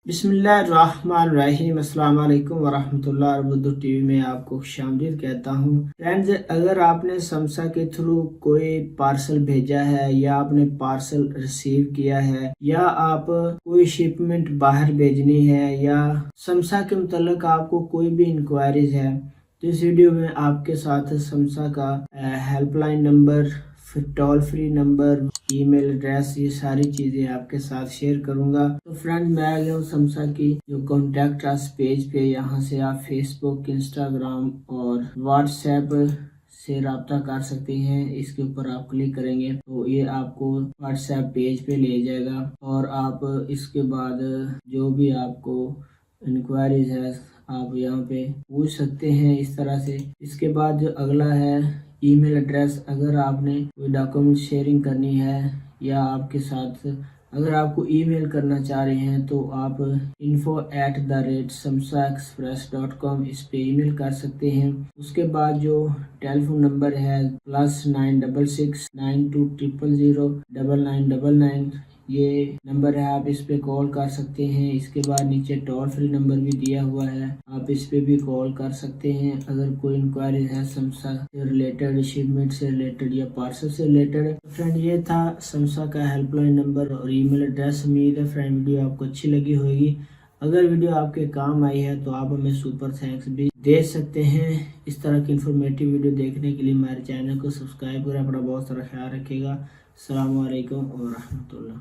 बिस्मिल्लाहिर्रहमानिर्रहीम। अस्सलाम वालेकुम वरहमतुल्लाहि उर्दू टीवी में आपको खुशामदीद कहता हूँ। फ्रेंड्स, अगर आपने समसा के थ्रू कोई पार्सल भेजा है या आपने पार्सल रिसीव किया है या आप कोई शिपमेंट बाहर भेजनी है या समसा के मुतल्लिक आपको कोई भी इंक्वायरीज है, तो इस वीडियो में आपके साथ समसा का हेल्पलाइन नंबर, फिर toll free number, email address, ये सारी चीज़ें आपके साथ शेयर करूंगा। तो फ्रेंड, मैं आ गया हूँ समसा की जो कॉन्टैक्ट अस पेज पे। यहाँ से आप फेसबुक, इंस्टाग्राम और व्हाट्सएप से रब्ता कर सकते हैं। इसके ऊपर आप क्लिक करेंगे तो ये आपको व्हाट्सएप पेज पे ले जाएगा और आप इसके बाद जो भी आपको इंक्वायरीज है आप यहाँ पे पूछ सकते हैं इस तरह से। इसके बाद जो अगला है ईमेल एड्रेस, अगर आपने कोई डॉक्यूमेंट शेयरिंग करनी है या आपके साथ अगर आपको ईमेल करना चाह रहे हैं तो आप info@samsaexpress.com इस पे ईमेल कर सकते हैं। उसके बाद जो टेलीफोन नंबर है +966692000999, ये नंबर है, आप इस पे कॉल कर सकते हैं। इसके बाद नीचे टोल फ्री नंबर भी दिया हुआ है, आप इस पे भी कॉल कर सकते हैं अगर कोई इंक्वायरी है समसा से रिलेटेड, शिपमेंट से रिलेटेड या पार्सल से रिलेटेड। फ्रेंड, ये था समसा का हेल्पलाइन नंबर और ईमेल एड्रेस। उम्मीद है फ्रेंड वीडियो आपको अच्छी लगी होगी। अगर वीडियो आपके काम आई है तो आप हमें सुपर थैंक्स भी दे सकते हैं। इस तरह की इंफॉर्मेटिव वीडियो देखने के लिए हमारे चैनल को सब्सक्राइब करें। अपना बहुत सारा ख्याल रखिएगा। अस्सलाम वालेकुम व रहमतुल्लाह।